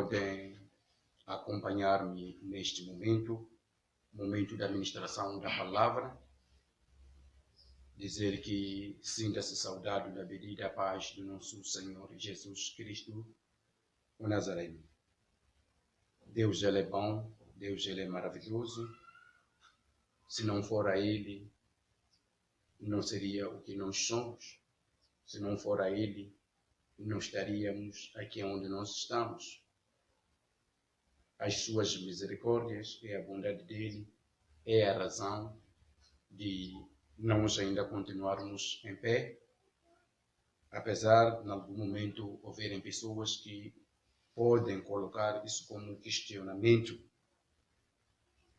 podem acompanhar-me neste momento da ministração da palavra, dizer que sinta-se saudado da bendita paz do nosso Senhor Jesus Cristo, o Nazareno. Deus, Ele é bom, Deus, Ele é maravilhoso. Se não for a Ele, não seria o que nós somos. Se não for a Ele, não estaríamos aqui onde nós estamos. As suas misericórdias e a bondade dele é a razão de nós ainda continuarmos em pé, apesar de, em algum momento, houverem pessoas que podem colocar isso como questionamento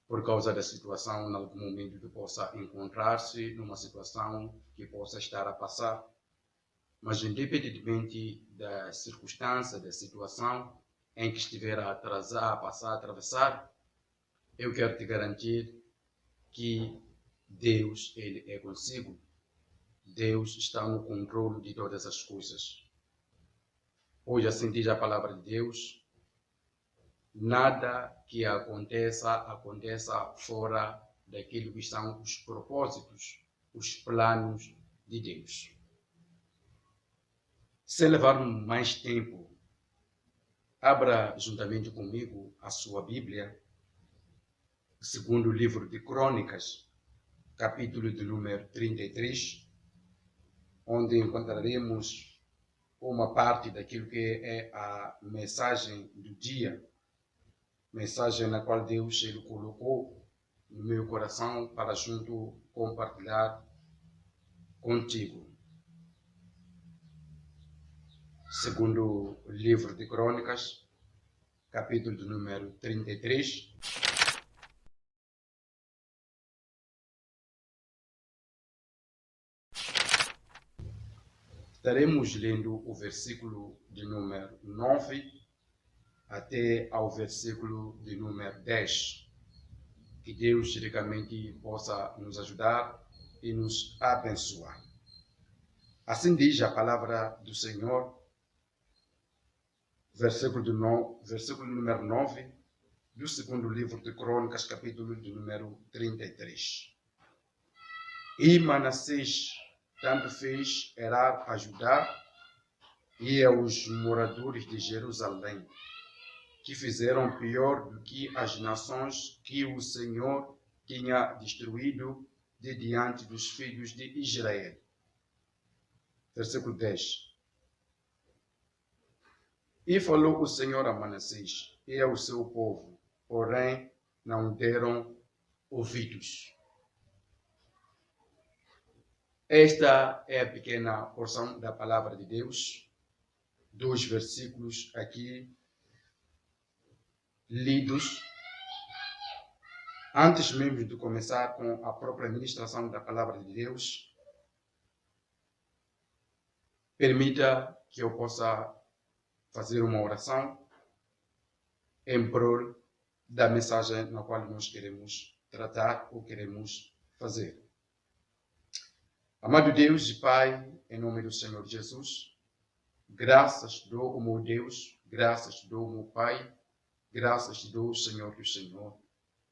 por causa da situação, em algum momento que possa encontrar-se numa situação que possa estar a passar. Mas, independentemente da circunstância, da situação em que estiver a atrasar, a passar, a atravessar, eu quero te garantir que Deus, Ele é consigo. Deus está no controle de todas as coisas. Hoje, assim diz a palavra de Deus, nada que aconteça fora daquilo que são os propósitos, os planos de Deus. Sem levar mais tempo, abra juntamente comigo a sua Bíblia, segundo o livro de Crônicas, capítulo de número 33, onde encontraremos uma parte daquilo que é a mensagem do dia, mensagem na qual Deus ele colocou no meu coração para junto compartilhar contigo. Segundo o livro de Crônicas, capítulo de número 33. Estaremos lendo o versículo de número 9 até ao versículo de número 10. Que Deus ricamente possa nos ajudar e nos abençoar. Assim diz a palavra do Senhor, versículo número 9, do segundo livro de Crônicas, capítulo de número 33. E Manassés tanto fez herar a Judá e aos moradores de Jerusalém, que fizeram pior do que as nações que o Senhor tinha destruído de diante dos filhos de Israel. Versículo 10. E falou o Senhor a Manassés e ao seu povo, porém não deram ouvidos. Esta é a pequena porção da palavra de Deus, 2 versículos aqui lidos. Antes mesmo de começar com a própria ministração da palavra de Deus, permita que eu possa fazer uma oração em prol da mensagem na qual nós queremos tratar ou queremos fazer. Amado Deus e Pai, em nome do Senhor Jesus, graças te dou, o meu Deus, graças te dou, o meu Pai, graças te dou, Senhor do Senhor.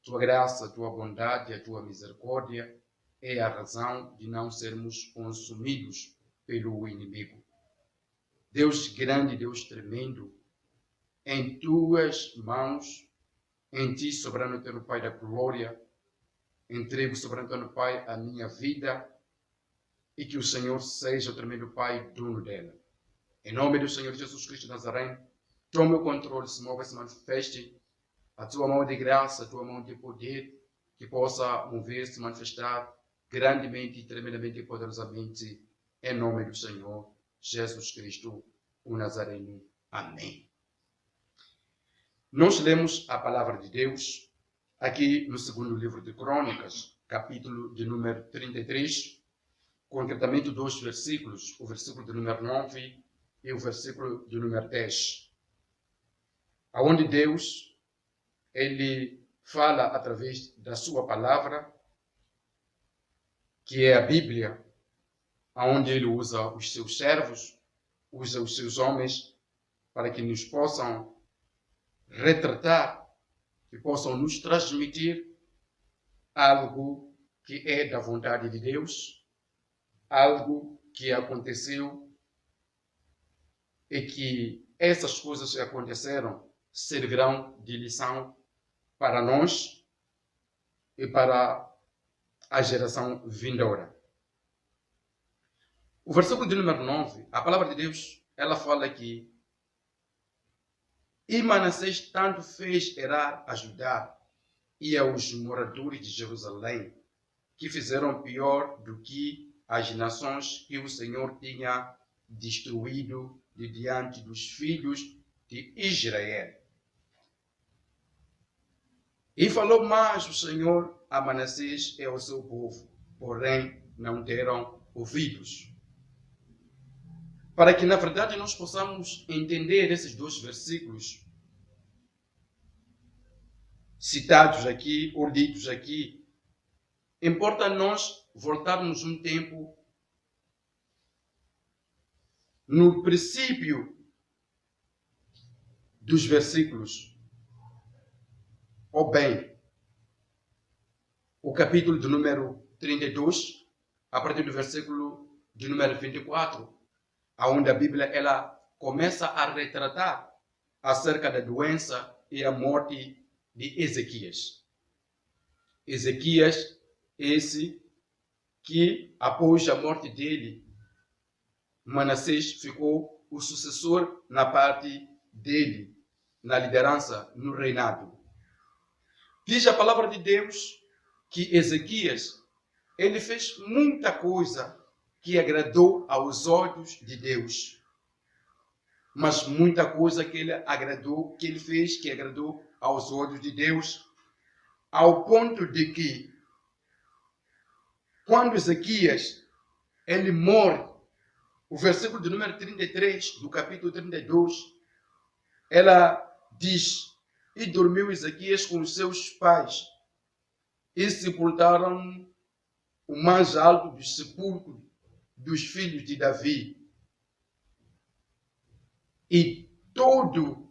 Tua graça, a tua bondade, a tua misericórdia é a razão de não sermos consumidos pelo inimigo. Deus grande, Deus tremendo, em tuas mãos, em ti, soberano eterno Pai da glória, entrego, soberano eterno Pai, a minha vida e que o Senhor seja o tremendo Pai, dono dela. Em nome do Senhor Jesus Cristo de Nazaré, tome o controle, se move, se manifeste a tua mão de graça, a tua mão de poder, que possa mover, se manifestar grandemente, tremendamente e poderosamente, em nome do Senhor Jesus Cristo, o Nazareno. Amém. Nós lemos a palavra de Deus aqui no segundo livro de Crônicas, capítulo de número 33, concretamente 2 versículos, o versículo de número 9 e o versículo de número 10, onde Deus ele fala através da sua palavra, que é a Bíblia, onde ele usa os seus servos, usa os seus homens, para que nos possam retratar, que possam nos transmitir algo que é da vontade de Deus, algo que aconteceu e que essas coisas que aconteceram servirão de lição para nós e para a geração vindoura. O versículo de número 9, a palavra de Deus, ela fala que e Manassés tanto fez errar a Judá e aos moradores de Jerusalém, que fizeram pior do que as nações que o Senhor tinha destruído de diante dos filhos de Israel. E falou mais o Senhor a Manassés e ao seu povo, porém não deram ouvidos. Para que, na verdade, nós possamos entender esses dois versículos citados aqui, ou ditos aqui, importa nós voltarmos um tempo no princípio dos versículos, ou bem, o capítulo de número 32, a partir do versículo de número 24, onde a Bíblia ela começa a retratar acerca da doença e a morte de Ezequias. Ezequias, esse que após a morte dele, Manassés ficou o sucessor na parte dele, na liderança, no reinado. Diz a palavra de Deus que Ezequias, ele fez muita coisa que agradou aos olhos de Deus. Mas muita coisa que ele fez que agradou aos olhos de Deus, ao ponto de que quando Ezequias ele morre, o versículo de número 33 do capítulo 32, ela diz: e dormiu Ezequias com os seus pais e sepultaram o mais alto dos sepulcros dos filhos de Davi. E todo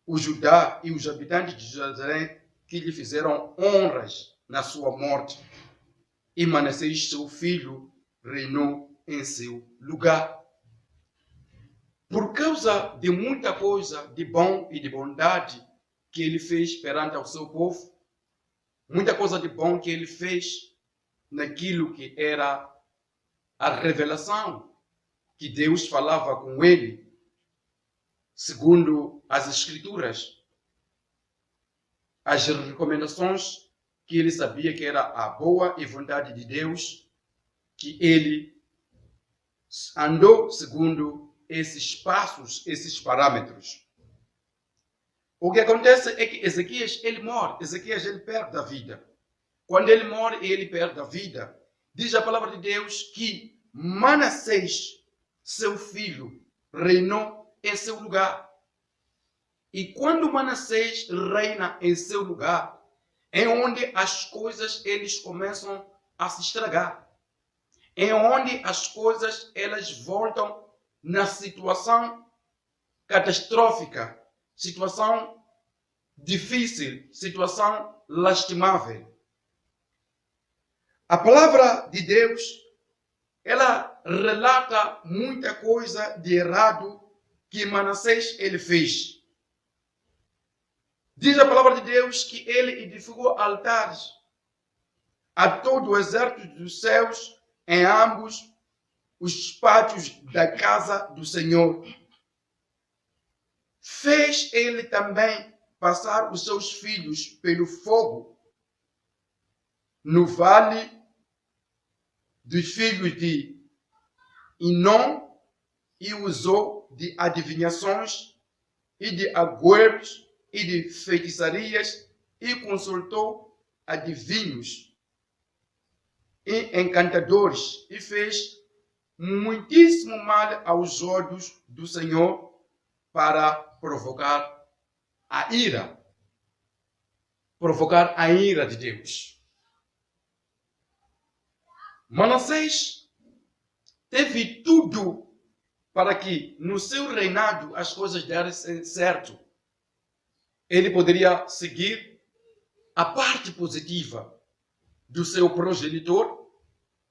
o Judá e os habitantes de Jerusalém que lhe fizeram honras na sua morte. E Manassés, seu filho, reinou em seu lugar. Por causa de muita coisa de bom e de bondade que ele fez perante ao seu povo, muita coisa de bom que ele fez naquilo que era a revelação que Deus falava com ele, segundo as Escrituras, as recomendações que ele sabia que era a boa e vontade de Deus, que ele andou segundo esses passos, esses parâmetros. O que acontece é que Ezequias, ele morre, Ezequias, ele perde a vida. Quando ele morre, ele perde a vida. Diz a palavra de Deus que Manassés, seu filho, reinou em seu lugar. E quando Manassés reina em seu lugar, é onde as coisas eles começam a se estragar. É onde as coisas elas voltam na situação catastrófica, situação difícil, situação lastimável. A palavra de Deus, ela relata muita coisa de errado que Manassés ele fez. Diz a palavra de Deus que ele edificou altares a todo o exército dos céus em ambos os pátios da casa do Senhor. Fez ele também passar os seus filhos pelo fogo no vale dos filhos de Inom e usou de adivinhações e de agüeros e de feitiçarias e consultou adivinhos e encantadores e fez muitíssimo mal aos olhos do Senhor para provocar a ira de Deus. Manassés teve tudo para que no seu reinado as coisas dessem certo. ele poderia seguir a parte positiva do seu progenitor,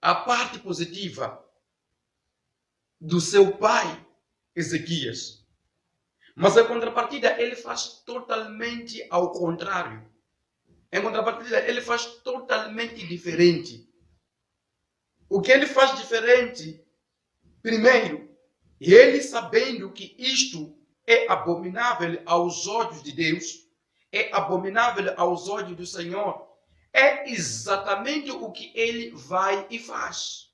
a parte positiva do seu pai, Ezequias. Mas em contrapartida, ele faz totalmente ao contrário. Em contrapartida, ele faz totalmente diferente. O que ele faz diferente, primeiro, ele sabendo que isto é abominável aos olhos de Deus, é abominável aos olhos do Senhor, é exatamente o que ele vai e faz.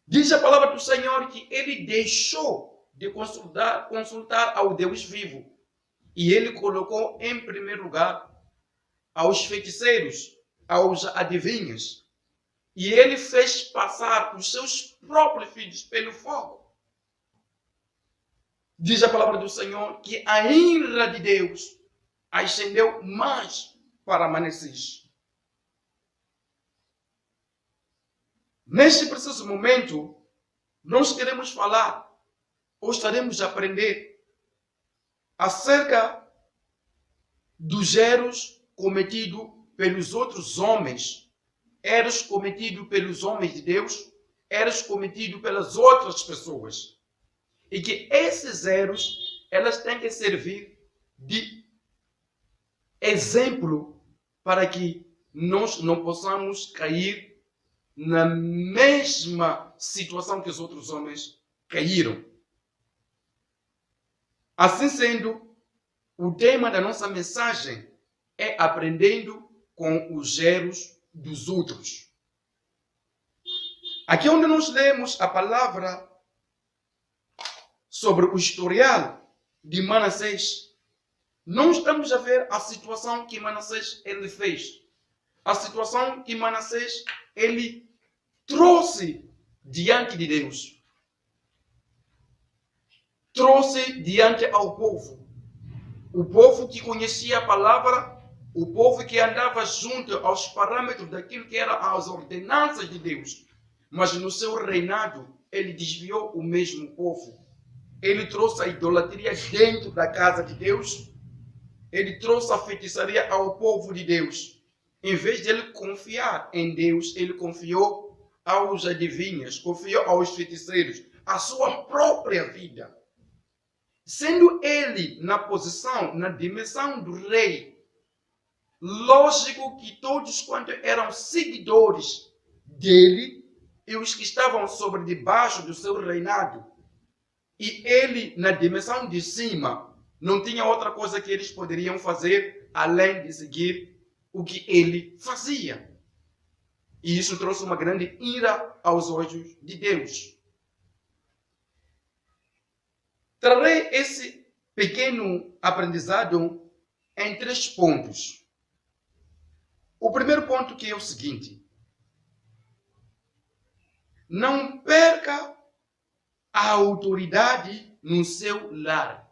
Diz a palavra do Senhor que ele deixou de consultar ao Deus vivo. E ele colocou em primeiro lugar aos feiticeiros, aos adivinhos. E ele fez passar os seus próprios filhos pelo fogo. Diz a palavra do Senhor que a ira de Deus ascendeu mais para Manassés. Neste preciso momento, nós queremos falar, ou estaremos a aprender, acerca dos erros cometidos pelos outros homens, erros cometidos pelos homens de Deus, erros cometidos pelas outras pessoas. E que esses erros, elas têm que servir de exemplo para que nós não possamos cair na mesma situação que os outros homens caíram. Assim sendo, o tema da nossa mensagem é aprendendo com os erros dos outros. Aqui onde nós lemos a palavra sobre o historial de Manassés, não estamos a ver a situação que Manassés ele fez. A situação que Manassés ele trouxe diante de Deus. Trouxe diante ao povo. O povo que conhecia a palavra, o povo que andava junto aos parâmetros daquilo que eram as ordenanças de Deus. Mas no seu reinado, ele desviou o mesmo povo. Ele trouxe a idolatria dentro da casa de Deus. Ele trouxe a feitiçaria ao povo de Deus. Em vez de ele confiar em Deus, ele confiou aos adivinhos, confiou aos feiticeiros, a sua própria vida. Sendo ele na posição, na dimensão do rei, lógico que todos quanto eram seguidores dele e os que estavam sobre debaixo do seu reinado, e ele na dimensão de cima, não tinha outra coisa que eles poderiam fazer além de seguir o que ele fazia. E isso trouxe uma grande ira aos olhos de Deus. Trarei esse pequeno aprendizado em 3 pontos. O primeiro ponto que é o seguinte: não perca a autoridade no seu lar.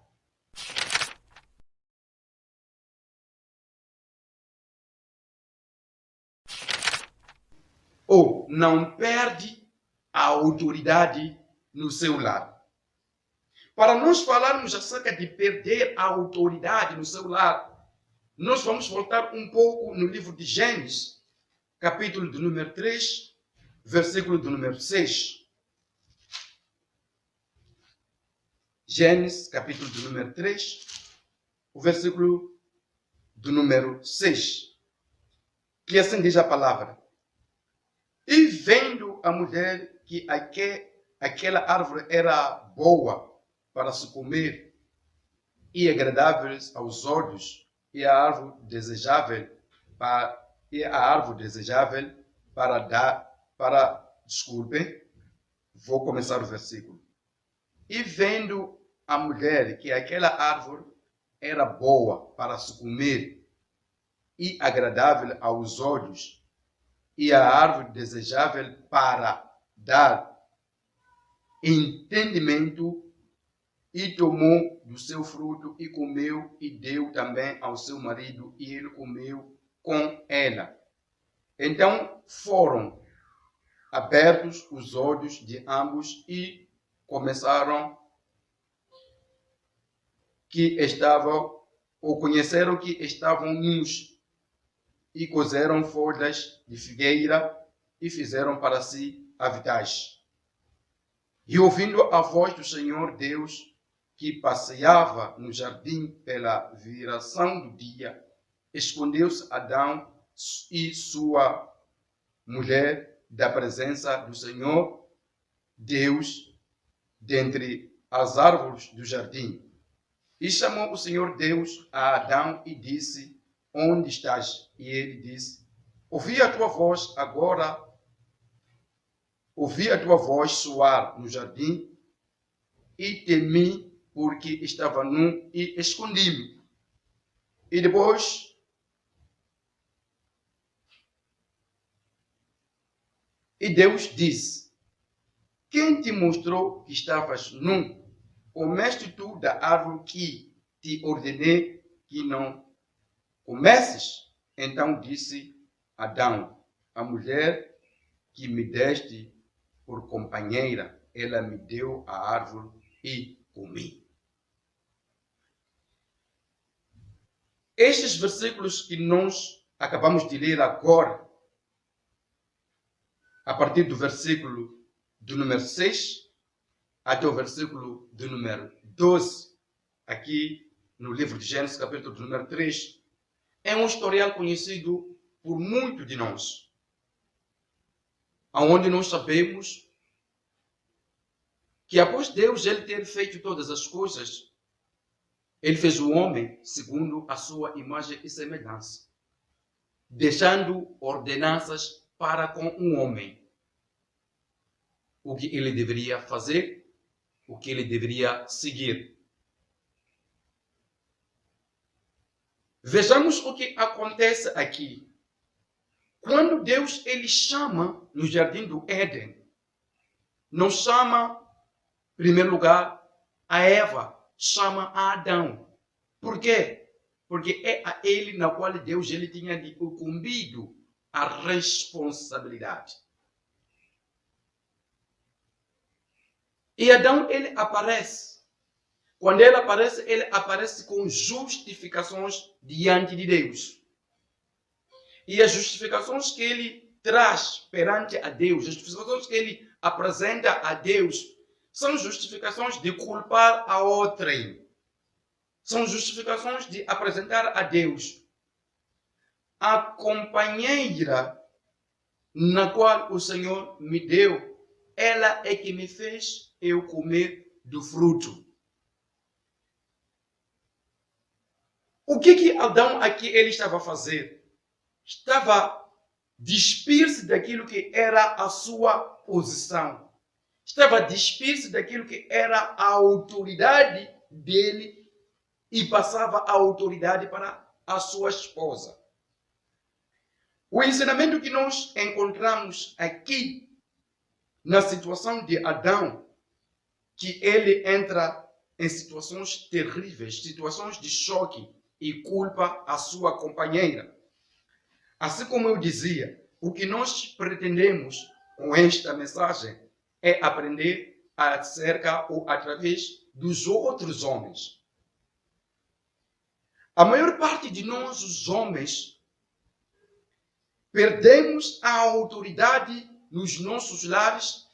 Ou não perde a autoridade no seu lar. Para nós falarmos acerca de perder a autoridade no seu lar, nós vamos voltar um pouco no livro de Gênesis, capítulo do número 3, versículo do número 6. Gênesis, capítulo do número 3, o versículo do número 6. Que assim diz a palavra: e vendo a mulher que aquela árvore era boa para se comer e agradável aos olhos, e a árvore desejável desculpe, vou começar o versículo. E vendo a mulher que aquela árvore era boa para se comer e agradável aos olhos, e a árvore desejável para dar entendimento, e tomou do seu fruto e comeu, e deu também ao seu marido, e ele comeu com ela. Então foram abertos os olhos de ambos, e conheceram que estavam nus e cozeram folhas de figueira e fizeram para si avitais. E ouvindo a voz do Senhor Deus, que passeava no jardim pela viração do dia, escondeu-se Adão e sua mulher da presença do Senhor Deus dentre as árvores do jardim. E chamou o Senhor Deus a Adão e disse: onde estás? E ele disse: ouvi a tua voz soar no jardim e temi porque estava nu e escondi-me. E depois Deus disse: quem te mostrou que estavas nu? Comeste tu da árvore que te ordenei que não comesses? Então disse Adão: a mulher que me deste por companheira, ela me deu a árvore e comi. Estes versículos que nós acabamos de ler agora, a partir do versículo do número 6 até o versículo do número 12, aqui no livro de Gênesis, capítulo do número 3, é um historial conhecido por muitos de nós, onde nós sabemos que após Deus ele ter feito todas as coisas, ele fez o homem segundo a sua imagem e semelhança, deixando ordenanças para com o homem. O que ele deveria fazer, o que ele deveria seguir. Vejamos o que acontece aqui. Quando Deus ele chama no jardim do Éden, não chama, em primeiro lugar, a Eva, chama a Adão. Por quê? Porque é a ele na qual Deus ele tinha incumbido a responsabilidade. E Adão, ele aparece. Quando ele aparece com justificações diante de Deus. E as justificações que ele traz perante a Deus, as justificações que ele apresenta a Deus, são justificações de culpar a outrem. São justificações de apresentar a Deus a companheira na qual o Senhor me deu. Ela é que me fez eu comer do fruto. O que Adão aqui ele estava a fazer? Estava a despir-se daquilo que era a sua posição. Estava a despir-se daquilo que era a autoridade dele e passava a autoridade para a sua esposa. O ensinamento que nós encontramos aqui na situação de Adão, que ele entra em situações terríveis, situações de choque e culpa a sua companheira. Assim como eu dizia, o que nós pretendemos com esta mensagem é aprender acerca ou através dos outros homens. A maior parte de nós, os homens, perdemos a autoridade nos nossos lares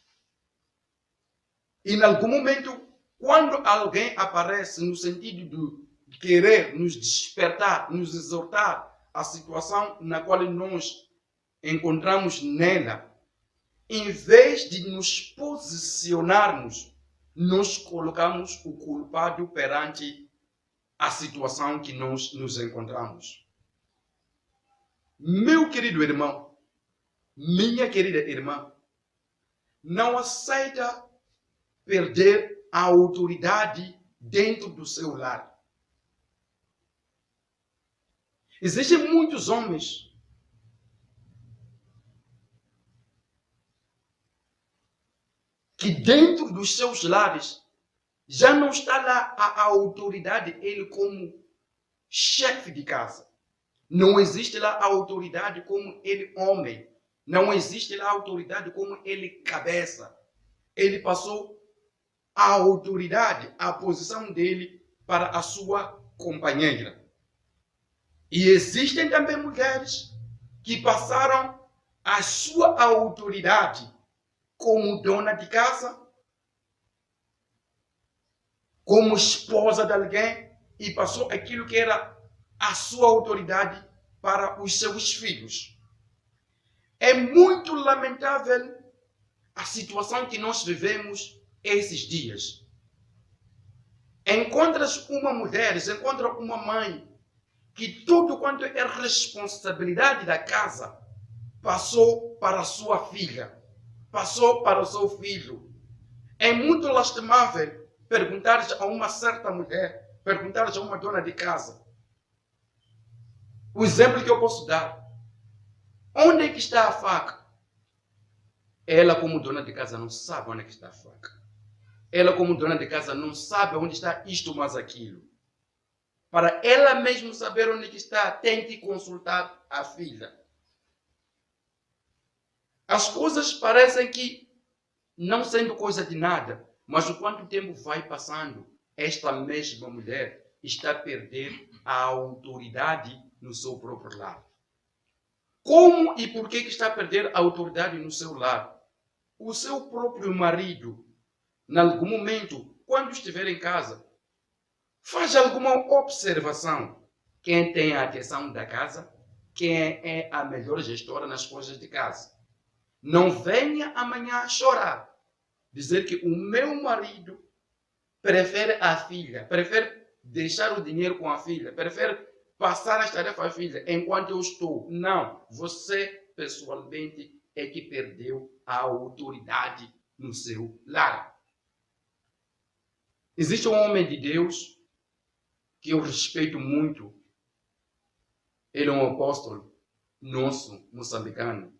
e, em algum momento, quando alguém aparece no sentido de querer nos despertar, nos exortar à situação na qual nós encontramos nela, em vez de nos posicionarmos, nós colocamos o culpado perante a situação que nós nos encontramos. Meu querido irmão, minha querida irmã, não aceita perder a autoridade dentro do seu lar. Existem muitos homens que dentro dos seus lares já não está lá a autoridade, ele como chefe de casa. Não existe lá a autoridade como ele homem. Não existe lá a autoridade como ele cabeça. Ele passou a autoridade, a posição dele para a sua companheira. E existem também mulheres que passaram a sua autoridade como dona de casa, como esposa de alguém, e passou aquilo que era a sua autoridade para os seus filhos. É muito lamentável a situação que nós vivemos esses dias. Encontra uma mãe que tudo quanto é responsabilidade da casa passou para a sua filha, passou para o seu filho. É muito lastimável perguntar a uma certa mulher, perguntar a uma dona de casa. O exemplo que eu posso dar. Onde é que está a faca? Ela, como dona de casa, não sabe onde é que está a faca. Ela, como dona de casa, não sabe onde está isto mais aquilo. Para ela mesmo saber onde é que está, tem que consultar a filha. As coisas parecem que não sendo coisa de nada, mas o quanto tempo vai passando, esta mesma mulher está a perder a autoridade no seu próprio lar. Como e por que está a perder a autoridade no seu lar? O seu próprio marido, em algum momento, quando estiver em casa, faz alguma observação. Quem tem a atenção da casa, quem é a melhor gestora nas coisas de casa. Não venha amanhã chorar, dizer que o meu marido prefere a filha, prefere deixar o dinheiro com a filha, prefere passar as tarefas à filha enquanto eu estou. Não, você pessoalmente é que perdeu a autoridade no seu lar. Existe um homem de Deus que eu respeito muito. Ele é um apóstolo nosso, moçambicano,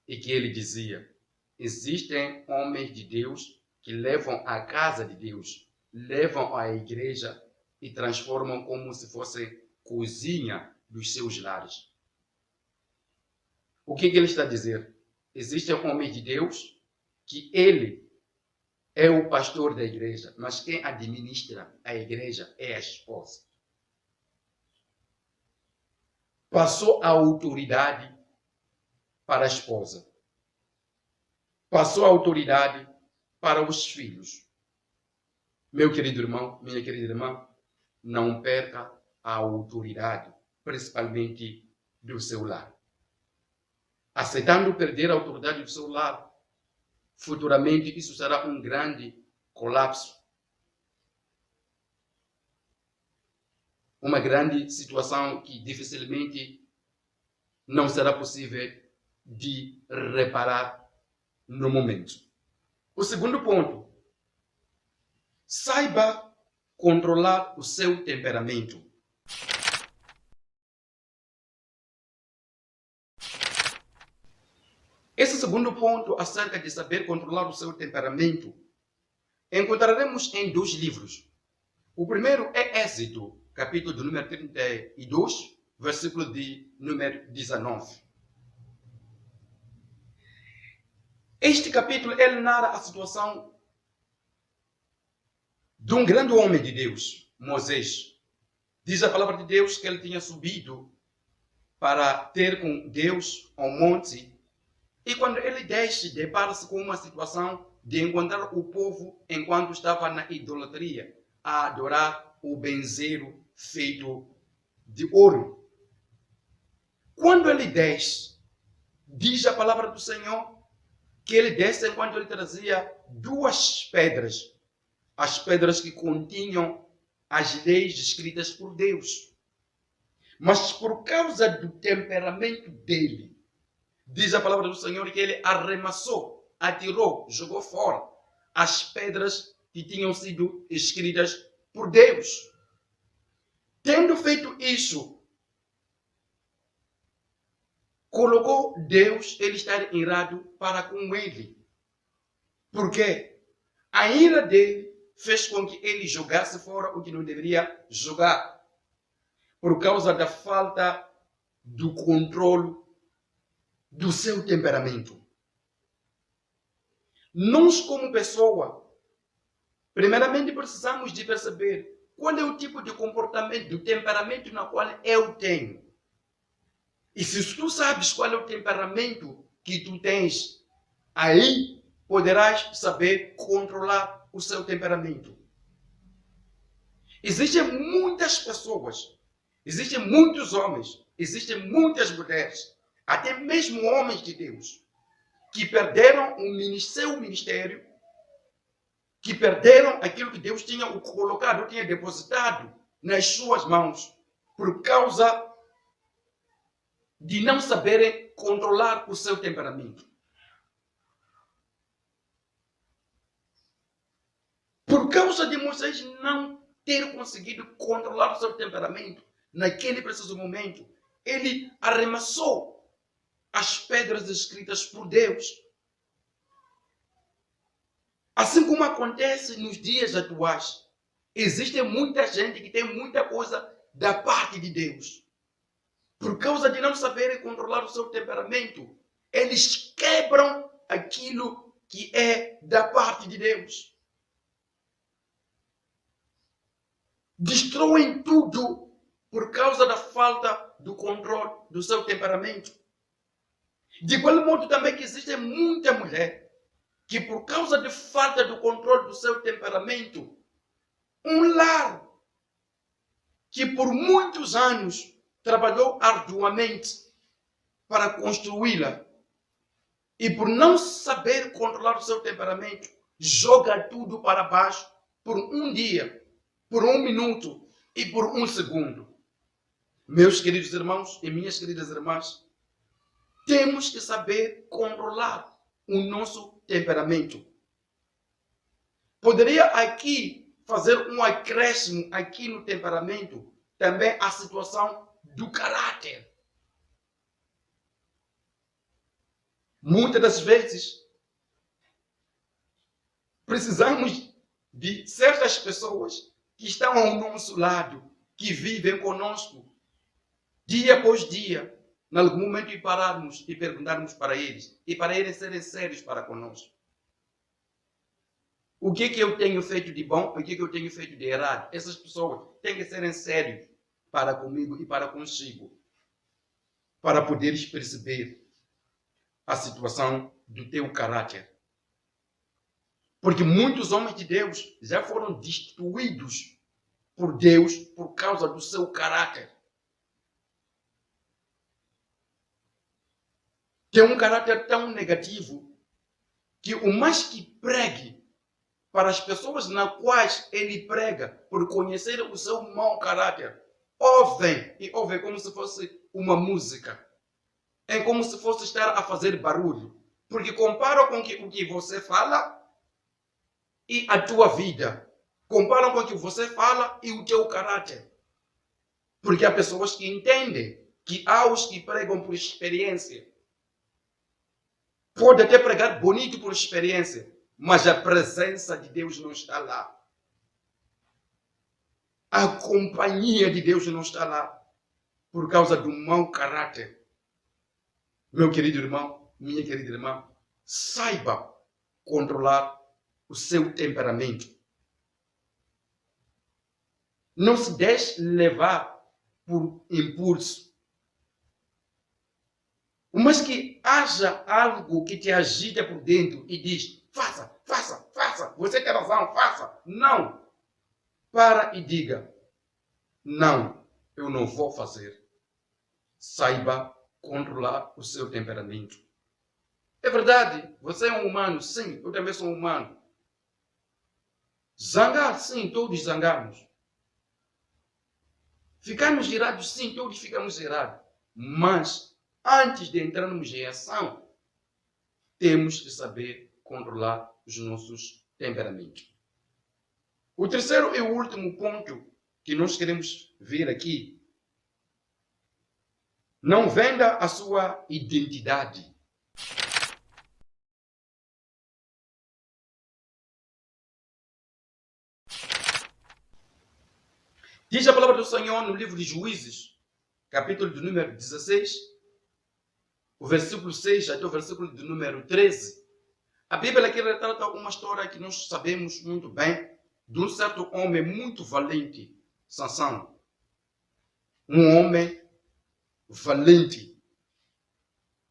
e que ele dizia: existem homens de Deus que levam a casa de Deus, levam a igreja e transformam como se fosse cozinha dos seus lares. O que ele está a dizer? Existem homens de Deus que ele é o pastor da igreja, mas quem administra a igreja é a esposa. Passou a autoridade para a esposa. Passou a autoridade para os filhos. Meu querido irmão, minha querida irmã, não perca a autoridade, principalmente do seu lar. Aceitando perder a autoridade do seu lar, futuramente isso será um grande colapso. Uma grande situação que dificilmente não será possível de reparar no momento. O segundo ponto: saiba controlar o seu temperamento. Esse segundo ponto, acerca de saber controlar o seu temperamento, encontraremos em 2 livros. O primeiro é Êxodo, capítulo de número 32, versículo de número 19. Este capítulo, ele narra a situação de um grande homem de Deus, Moisés. Diz a palavra de Deus que ele tinha subido para ter com Deus ao monte. E quando ele desce, depara-se com uma situação de encontrar o povo enquanto estava na idolatria, a adorar o benzeiro feito de ouro. Quando ele desce, diz a palavra do Senhor que ele desce enquanto ele trazia 2 pedras, as pedras que continham as leis escritas por Deus. Mas por causa do temperamento dele, diz a palavra do Senhor que ele arremessou, atirou, jogou fora as pedras que tinham sido escritas por Deus. Tendo feito isso, colocou Deus, ele estar irado para com ele. Por quê? A ira dele fez com que ele jogasse fora o que não deveria jogar. Por causa da falta do controle do seu temperamento. Nós, como pessoa, Primeiramente, precisamos de perceber qual é o tipo de comportamento, do temperamento na qual eu tenho. E se tu sabes qual é o temperamento que tu tens, aí poderás saber controlar o seu temperamento. Existem muitas pessoas, existem muitos homens, existem muitas mulheres, até mesmo homens de Deus, que perderam o seu ministério, que perderam aquilo que Deus tinha colocado, tinha depositado nas suas mãos, por causa de não saberem controlar o seu temperamento. Por causa de Moisés não ter conseguido controlar o seu temperamento, naquele preciso momento, ele arremessou as pedras escritas por Deus. Assim como acontece nos dias atuais, existe muita gente que tem muita coisa da parte de Deus. Por causa de não saberem controlar o seu temperamento, eles quebram aquilo que é da parte de Deus. Destroem tudo por causa da falta do controle do seu temperamento. De igual modo também que existe muita mulher que por causa de falta do controle do seu temperamento, um lar que por muitos anos trabalhou arduamente para construí-la e por não saber controlar o seu temperamento, joga tudo para baixo por um dia, por um minuto e por um segundo. Meus queridos irmãos e minhas queridas irmãs, temos que saber controlar o nosso temperamento. Poderia aqui fazer um acréscimo aqui no temperamento, também a situação do caráter. Muitas das vezes, precisamos de certas pessoas que estão ao nosso lado, que vivem conosco, dia após dia, em algum momento, e pararmos e perguntarmos para eles, e para eles serem sérios para conosco. O que eu tenho feito de bom, o que eu tenho feito de errado? Essas pessoas têm que serem sérios para comigo e para consigo, para poderes perceber a situação do teu caráter. Porque muitos homens de Deus já foram destruídos por Deus por causa do seu caráter. Tem um caráter tão negativo que o mais que pregue para as pessoas nas quais ele prega, por conhecer o seu mau caráter, ouvem como se fosse uma música. É como se fosse estar a fazer barulho. Porque comparam com o que você fala e a tua vida. Comparam com o que você fala e o teu caráter. Porque há pessoas que entendem que há os que pregam por experiência. Pode até pregar bonito por experiência, mas a presença de Deus não está lá. A companhia de Deus não está lá por causa do mau caráter. Meu querido irmão, minha querida irmã, saiba controlar o seu temperamento. Não se deixe levar por impulso. Mas que haja algo que te agita por dentro e diz, faça, você tem razão, faça. Não. Para e diga, não, eu não vou fazer. Saiba controlar o seu temperamento. É verdade, você é um humano, sim, eu também sou um humano. Zangar, sim, todos zangamos. Ficarmos irados, sim, todos ficamos irados. Mas, antes de entrarmos em ação, temos que saber controlar os nossos temperamentos. O terceiro e o último ponto que nós queremos ver aqui: não venda a sua identidade. Diz a palavra do Senhor no livro de Juízes, capítulo de número 16, o versículo 6 até o versículo de número 13. A Bíblia aqui retrata uma história que nós sabemos muito bem, de um certo homem muito valente, Sansão. Um homem valente,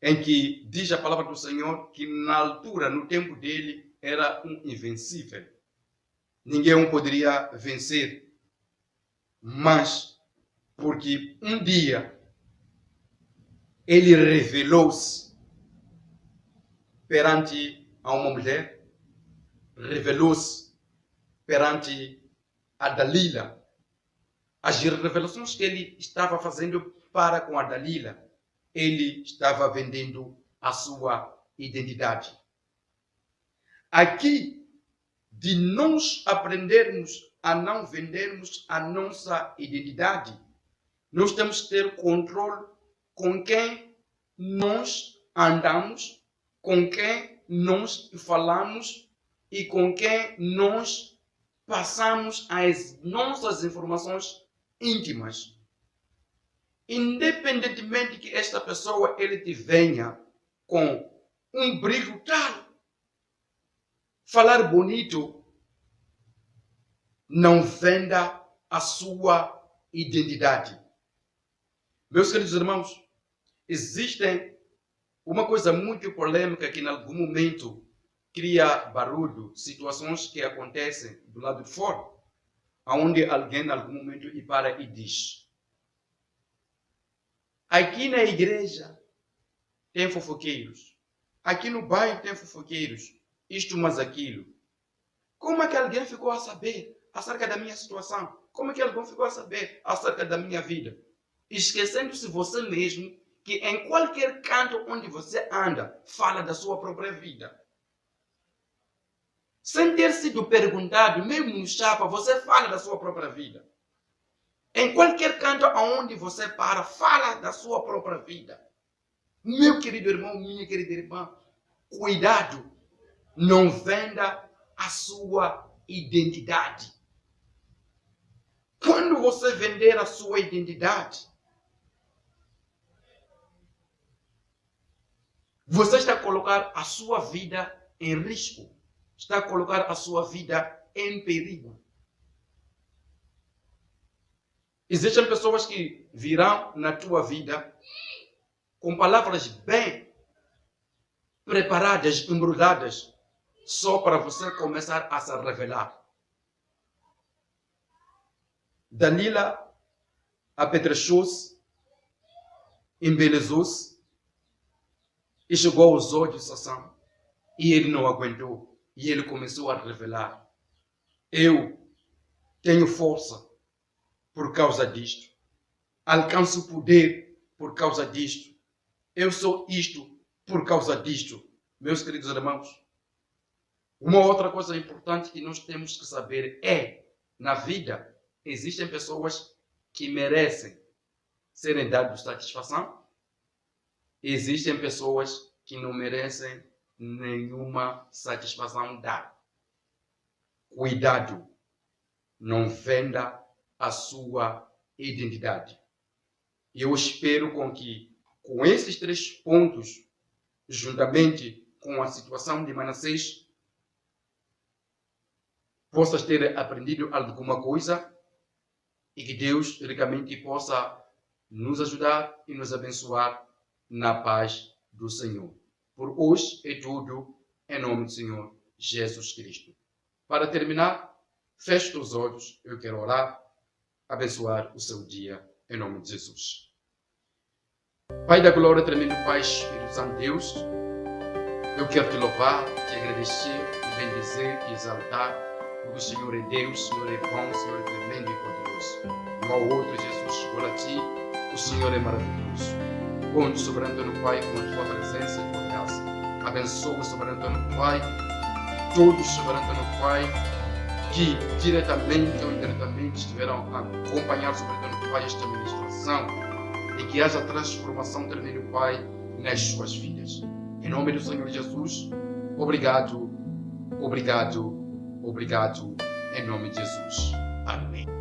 em que diz a palavra do Senhor que na altura, no tempo dele, era um invencível. Ninguém o poderia vencer. Mas, porque um dia ele revelou-se perante a uma mulher, revelou-se perante a Dalila. As revelações que ele estava fazendo para com a Dalila, ele estava vendendo a sua identidade. Aqui, de nós aprendermos a não vendermos a nossa identidade, nós temos que ter controle com quem nós andamos, com quem nós falamos e com quem nós passamos as nossas informações íntimas. Independentemente que esta pessoa ele te venha com um brilho tal, falar bonito, não venda a sua identidade. Meus queridos irmãos, existe uma coisa muito polêmica que em algum momento cria barulho, situações que acontecem do lado de fora, onde alguém em algum momento para e diz: aqui na igreja tem fofoqueiros, aqui no bairro tem fofoqueiros, isto mas aquilo. Como é que alguém ficou a saber acerca da minha situação? Como é que alguém ficou a saber acerca da minha vida? Esquecendo-se você mesmo que em qualquer canto onde você anda, fala da sua própria vida. Sem ter sido perguntado, mesmo no chapa, você fala da sua própria vida. Em qualquer canto onde você para, fala da sua própria vida. Meu querido irmão, minha querida irmã, cuidado, não venda a sua identidade. Quando você vender a sua identidade, você está a colocar a sua vida em risco. Está a colocar a sua vida em perigo. Existem pessoas que virão na tua vida com palavras bem preparadas, embrulhadas, só para você começar a se revelar. Dalila apetrechou-se, embelezou-se e chegou aos olhos de Sansão. E ele não aguentou. E ele começou a revelar: eu tenho força por causa disto. Alcanço poder por causa disto. Eu sou isto por causa disto. Meus queridos irmãos, uma outra coisa importante que nós temos que saber é, na vida, existem pessoas que merecem serem dadas satisfação. Existem pessoas que não merecem nenhuma satisfação dada. Cuidado, não venda a sua identidade. Eu espero com esses 3 pontos, juntamente com a situação de Manassés, possas ter aprendido alguma coisa e que Deus ricamente possa nos ajudar e nos abençoar na paz do Senhor. Por hoje é tudo, em nome do Senhor Jesus Cristo. Para terminar, feche os olhos, eu quero orar, abençoar o seu dia, em nome de Jesus. Pai da glória, tremendo Pai, Espírito Santo Deus, eu quero te louvar, te agradecer, te bendizer, te exaltar, porque o Senhor é Deus, o Senhor é bom, o Senhor é tremendo e poderoso. Não há outro Jesus igual a ti, o Senhor é maravilhoso. Conte, soberano no Pai, com a tua presença e tua graça. Abençoa, soberano no Pai, todos, soberano no Pai, que diretamente ou indiretamente estiveram a acompanhar, soberano no Pai, esta ministração, e que haja transformação, tremendo Pai, nas suas vidas. Em nome do Senhor Jesus, obrigado, obrigado, obrigado, em nome de Jesus. Amém.